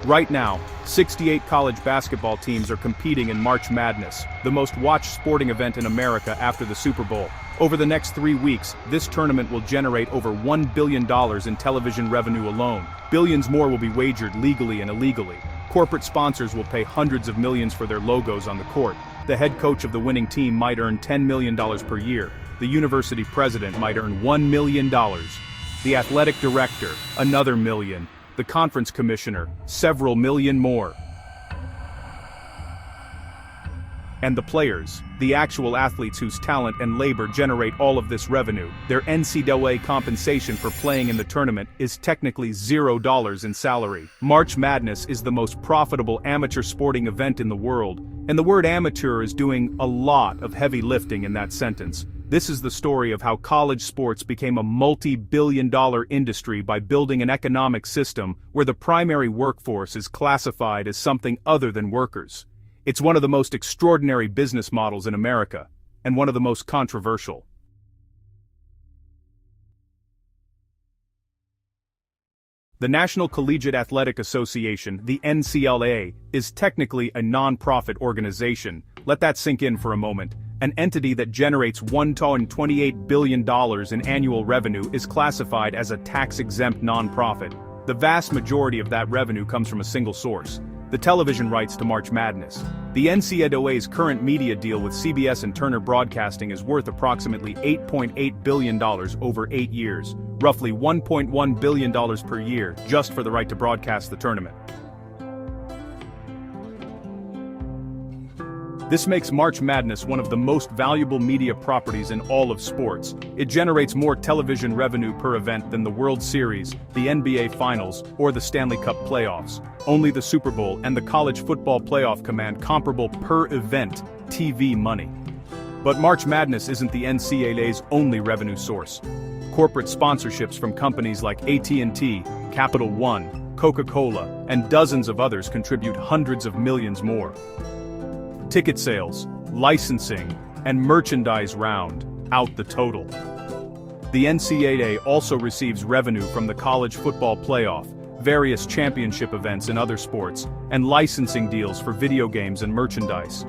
Right now, 68 college basketball teams are competing in March Madness, the most watched sporting event in America after the Super Bowl. Over the next 3 weeks, this tournament will generate over $1 billion in television revenue alone. Billions more will be wagered legally and illegally. Corporate sponsors will pay hundreds of millions for their logos on the court. The head coach of the winning team might earn $10 million per year. The university president might earn $1 million. The athletic director, another $1 million. The conference commissioner, several million more. And the players, the actual athletes whose talent and labor generate all of this revenue, their NCAA compensation for playing in the tournament is technically $0 in salary. March Madness is the most profitable amateur sporting event in the world, and the word amateur is doing a lot of heavy lifting in that sentence. This is the story of how college sports became a multi-billion-dollar industry by building an economic system where the primary workforce is classified as something other than workers. It's one of the most extraordinary business models in America, and one of the most controversial. The National Collegiate Athletic Association, the NCAA, is technically a non-profit organization. Let that sink in for a moment. An entity that generates $128 billion in annual revenue is classified as a tax-exempt non-profit. The vast majority of that revenue comes from a single source: the television rights to March Madness. The NCAA's current media deal with CBS and Turner Broadcasting is worth approximately $8.8 billion over 8 years, roughly $1.1 billion per year, just for the right to broadcast the tournament. This makes March Madness one of the most valuable media properties in all of sports. It generates more television revenue per event than the World Series, the NBA Finals, or the Stanley Cup playoffs. Only the Super Bowl and the College Football Playoff command comparable per-event TV money. But March Madness isn't the NCAA's only revenue source. Corporate sponsorships from companies like AT&T, Capital One, Coca-Cola, and dozens of others contribute hundreds of millions more. Ticket sales, licensing, and merchandise round out the total. The NCAA also receives revenue from the College Football Playoff, various championship events in other sports, and licensing deals for video games and merchandise.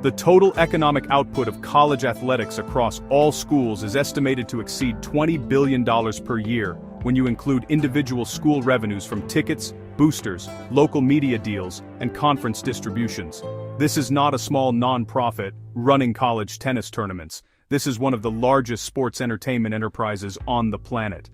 The total economic output of college athletics across all schools is estimated to exceed $20 billion per year when you include individual school revenues from tickets, boosters, local media deals, and conference distributions. This is not a small non-profit running college tennis tournaments. This is one of the largest sports entertainment enterprises on the planet.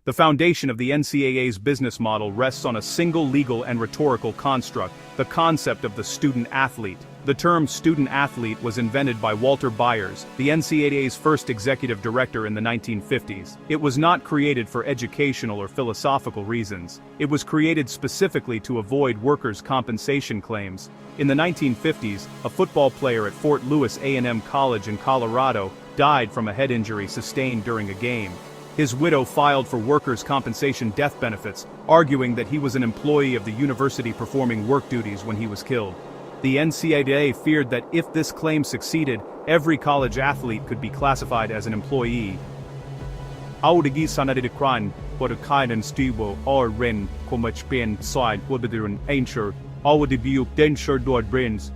The foundation of the NCAA's business model rests on a single legal and rhetorical construct: the concept of the student-athlete. The term student-athlete was invented by Walter Byers, the NCAA's first executive director in the 1950s. It was not created for educational or philosophical reasons. It was created specifically to avoid workers' compensation claims. In the 1950s, a football player at Fort Lewis A&M College in Colorado died from a head injury sustained during a game. His widow filed for workers' compensation death benefits, arguing that he was an employee of the university performing work duties when he was killed. The NCAA feared that if this claim succeeded, every college athlete could be classified as an employee. Audigi sanadidikran, podakaiden stivo or ren, komachpen side wobidirun ainsure, awadibu densure dord brins,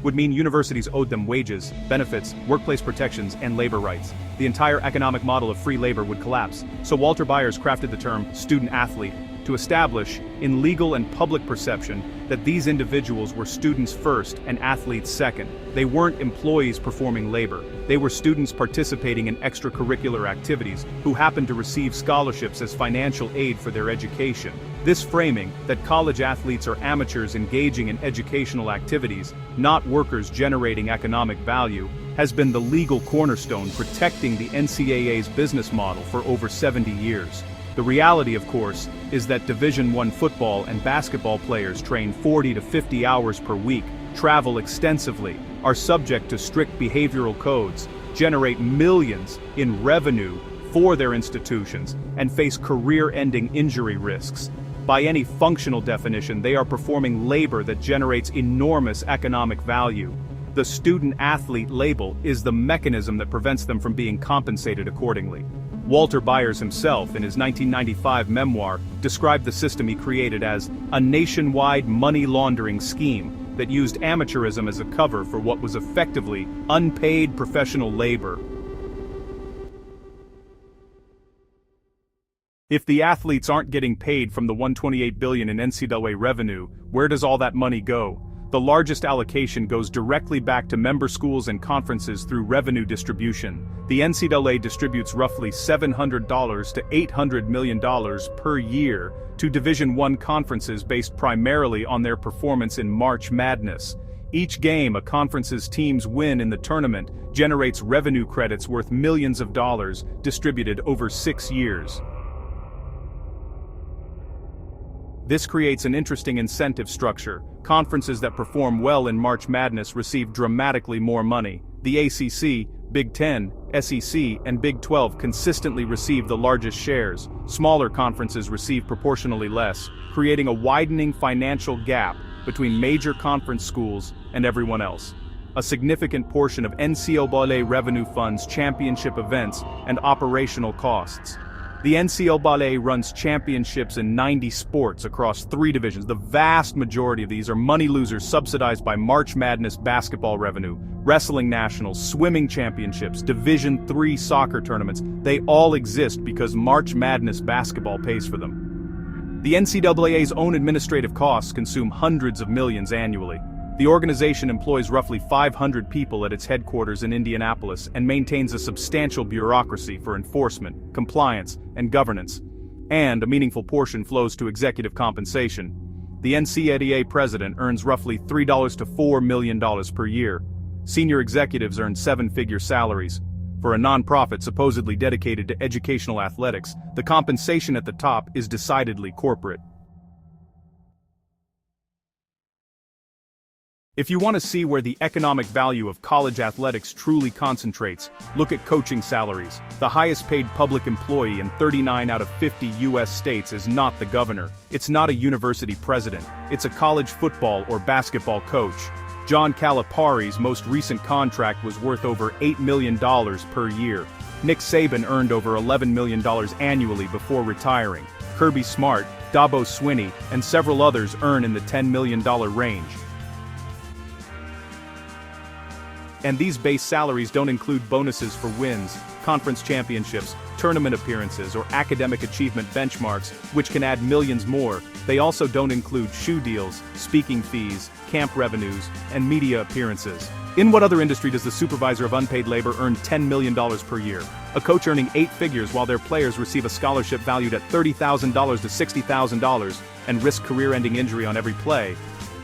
would mean universities owed them wages, benefits, workplace protections, and labor rights. The entire economic model of free labor would collapse. So Walter Byers crafted the term student-athlete to establish, in legal and public perception, that these individuals were students first and athletes second. They weren't employees performing labor. They were students participating in extracurricular activities who happened to receive scholarships as financial aid for their education. This framing, that college athletes are amateurs engaging in educational activities, not workers generating economic value, has been the legal cornerstone protecting the NCAA's business model for over 70 years. The reality, of course, is that Division I football and basketball players train 40 to 50 hours per week, travel extensively, are subject to strict behavioral codes, generate millions in revenue for their institutions, and face career-ending injury risks. By any functional definition, they are performing labor that generates enormous economic value. The student-athlete label is the mechanism that prevents them from being compensated accordingly. Walter Byers himself, in his 1995 memoir, described the system he created as a nationwide money laundering scheme that used amateurism as a cover for what was effectively unpaid professional labor. If the athletes aren't getting paid from the $128 billion in NCAA revenue, where does all that money go? The largest allocation goes directly back to member schools and conferences through revenue distribution. The NCAA distributes roughly $700 to $800 million per year to Division I conferences based primarily on their performance in March Madness. Each game a conference's teams win in the tournament generates revenue credits worth millions of dollars, distributed over 6 years. This creates an interesting incentive structure. Conferences that perform well in March Madness receive dramatically more money. The ACC, Big Ten, SEC, and Big 12 consistently receive the largest shares. Smaller conferences receive proportionally less, creating a widening financial gap between major conference schools and everyone else. A significant portion of NCAA revenue funds championship events and operational costs. The NCAA runs championships in 90 sports across 3 divisions. The vast majority of these are money losers subsidized by March Madness basketball revenue, wrestling nationals, swimming championships, Division III soccer tournaments. They all exist because March Madness basketball pays for them. The NCAA's own administrative costs consume hundreds of millions annually. The organization employs roughly 500 people at its headquarters in Indianapolis and maintains a substantial bureaucracy for enforcement, compliance, and governance. And a meaningful portion flows to executive compensation. The NCAA president earns roughly $3 to $4 million per year. Senior executives earn 7-figure salaries. For a nonprofit supposedly dedicated to educational athletics, the compensation at the top is decidedly corporate. If you want to see where the economic value of college athletics truly concentrates, look at coaching salaries. The highest paid public employee in 39 out of 50 U.S. states is not the governor. It's not a university president. It's a college football or basketball coach. John Calipari's most recent contract was worth over $8 million per year. Nick Saban earned over $11 million annually before retiring. Kirby Smart, Dabo Swinney, and several others earn in the $10 million range. And these base salaries don't include bonuses for wins, conference championships, tournament appearances, or academic achievement benchmarks, which can add millions more. They also don't include shoe deals, speaking fees, camp revenues, and media appearances. In what other industry does the supervisor of unpaid labor earn $10 million per year? A coach earning 8 figures while their players receive a scholarship valued at $30,000 to $60,000 and risk career-ending injury on every play,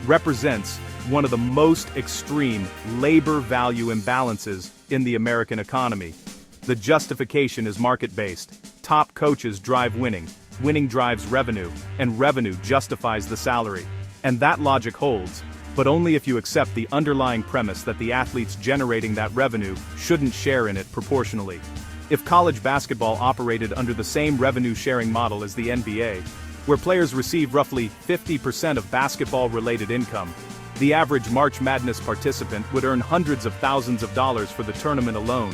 represents one of the most extreme labor value imbalances in the American economy. The justification is market-based. Top coaches drive winning, winning drives revenue, and revenue justifies the salary. And that logic holds, but only if you accept the underlying premise that the athletes generating that revenue shouldn't share in it proportionally. If college basketball operated under the same revenue-sharing model as the NBA, where players receive roughly 50% of basketball-related income, the average March Madness participant would earn hundreds of thousands of dollars for the tournament alone.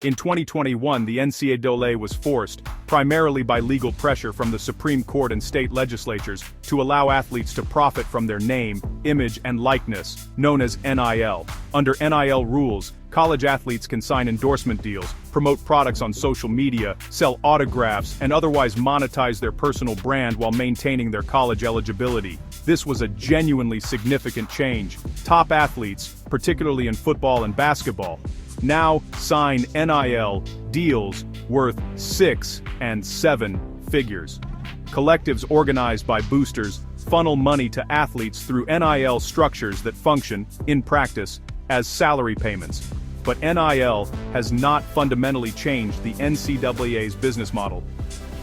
In 2021, the NCAA was forced, primarily by legal pressure from the Supreme Court and state legislatures, to allow athletes to profit from their name, image, and likeness, known as NIL. Under NIL rules, college athletes can sign endorsement deals, promote products on social media, sell autographs, and otherwise monetize their personal brand while maintaining their college eligibility. This was a genuinely significant change. Top athletes, particularly in football and basketball, now sign NIL deals worth 6 and 7 figures. Collectives organized by boosters funnel money to athletes through NIL structures that function, in practice, as salary payments. But NIL has not fundamentally changed the NCAA's business model.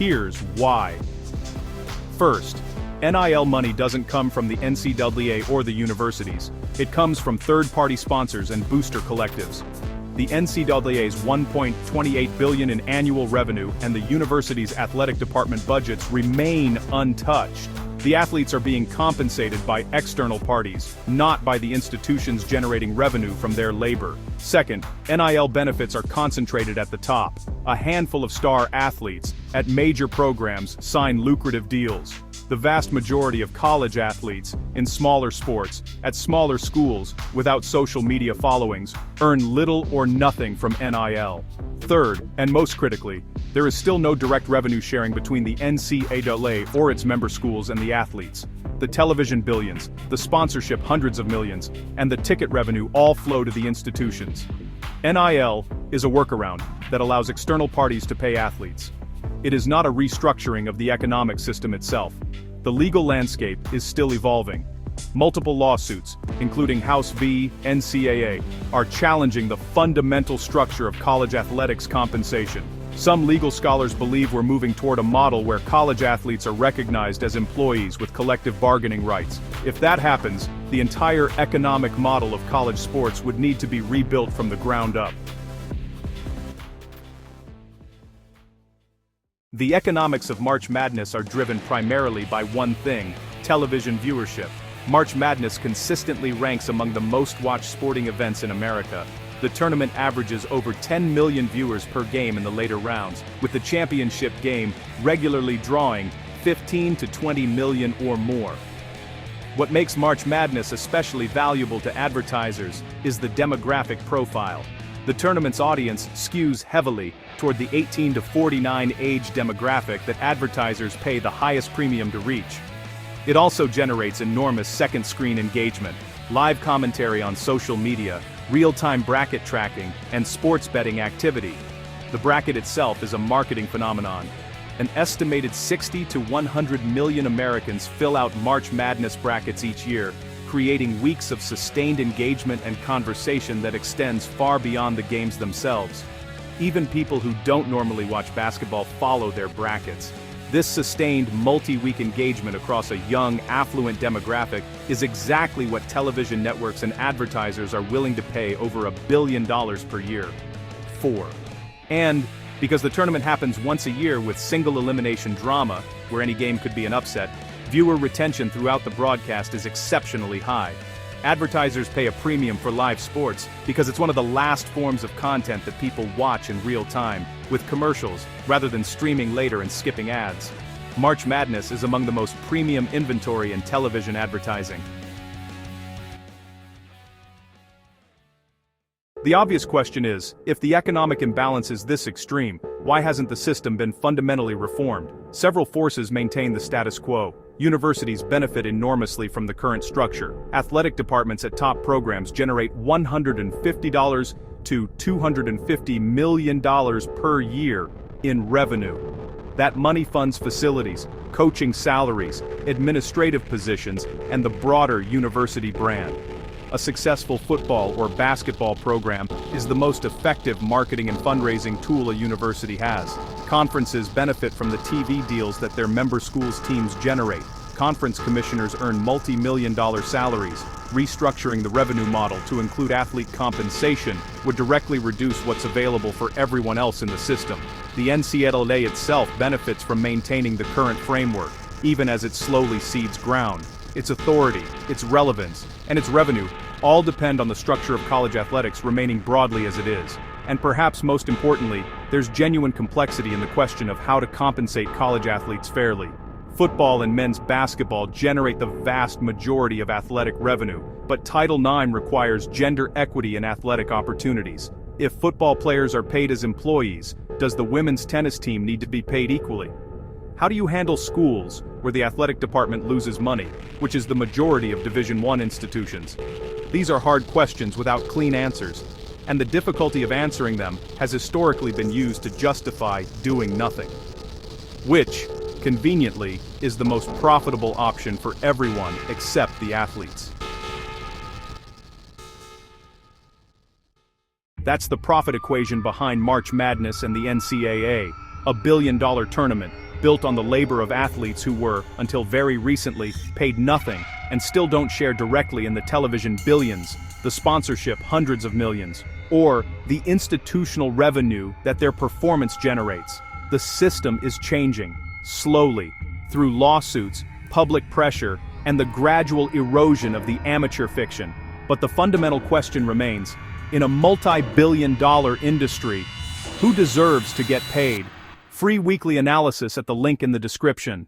Here's why. First, NIL money doesn't come from the NCAA or the universities. It comes from third-party sponsors and booster collectives. The NCAA's $1.28 billion in annual revenue and the university's athletic department budgets remain untouched. The athletes are being compensated by external parties, not by the institutions generating revenue from their labor. Second, NIL benefits are concentrated at the top. A handful of star athletes, at major programs, sign lucrative deals. The vast majority of college athletes, in smaller sports, at smaller schools, without social media followings, earn little or nothing from NIL. Third, and most critically, there is still no direct revenue sharing between the NCAA or its member schools and the athletes. The television billions, the sponsorship hundreds of millions, and the ticket revenue all flow to the institutions. NIL is a workaround that allows external parties to pay athletes. It is not a restructuring of the economic system itself. The legal landscape is still evolving. Multiple lawsuits, including House v. NCAA, are challenging the fundamental structure of college athletics compensation. Some legal scholars believe we're moving toward a model where college athletes are recognized as employees with collective bargaining rights. If that happens, the entire economic model of college sports would need to be rebuilt from the ground up. The economics of March Madness are driven primarily by one thing: television viewership. March Madness consistently ranks among the most-watched sporting events in America. The tournament averages over 10 million viewers per game in the later rounds, with the championship game regularly drawing 15 to 20 million or more. What makes March Madness especially valuable to advertisers is the demographic profile. The tournament's audience skews heavily toward the 18 to 49 age demographic that advertisers pay the highest premium to reach. It also generates enormous second-screen engagement, live commentary on social media, real-time bracket tracking, and sports betting activity. The bracket itself is a marketing phenomenon. An estimated 60 to 100 million Americans fill out March Madness brackets each year, creating weeks of sustained engagement and conversation that extends far beyond the games themselves. Even people who don't normally watch basketball follow their brackets. This sustained multi-week engagement across a young, affluent demographic is exactly what television networks and advertisers are willing to pay over $1 billion per year for. And because the tournament happens once a year with single elimination drama, where any game could be an upset, viewer retention throughout the broadcast is exceptionally high. Advertisers pay a premium for live sports because it's one of the last forms of content that people watch in real time, with commercials, rather than streaming later and skipping ads. March Madness is among the most premium inventory in television advertising. The obvious question is, if the economic imbalance is this extreme, why hasn't the system been fundamentally reformed? Several forces maintain the status quo. Universities benefit enormously from the current structure. Athletic departments at top programs generate $150 to $250 million per year in revenue. That money funds facilities, coaching salaries, administrative positions, and the broader university brand. A successful football or basketball program is the most effective marketing and fundraising tool a university has. Conferences benefit from the TV deals that their member schools' teams generate. Conference commissioners earn multi-million-dollar salaries. Restructuring the revenue model to include athlete compensation would directly reduce what's available for everyone else in the system. The NCAA itself benefits from maintaining the current framework, even as it slowly cedes ground. Its authority, its relevance, and its revenue all depend on the structure of college athletics remaining broadly as it is. And perhaps most importantly, there's genuine complexity in the question of how to compensate college athletes fairly. Football and men's basketball generate the vast majority of athletic revenue, but Title IX requires gender equity in athletic opportunities. If football players are paid as employees, does the women's tennis team need to be paid equally? How do you handle schools where the athletic department loses money, which is the majority of Division I institutions? These are hard questions without clean answers, and the difficulty of answering them has historically been used to justify doing nothing. Which, conveniently, is the most profitable option for everyone except the athletes. That's the profit equation behind March Madness and the NCAA, a billion-dollar tournament built on the labor of athletes who were, until very recently, paid nothing and still don't share directly in the television billions, the sponsorship hundreds of millions, or the institutional revenue that their performance generates. The system is changing, slowly, through lawsuits, public pressure, and the gradual erosion of the amateur fiction. But the fundamental question remains, in a multi-billion-dollar industry, who deserves to get paid? Free weekly analysis at the link in the description.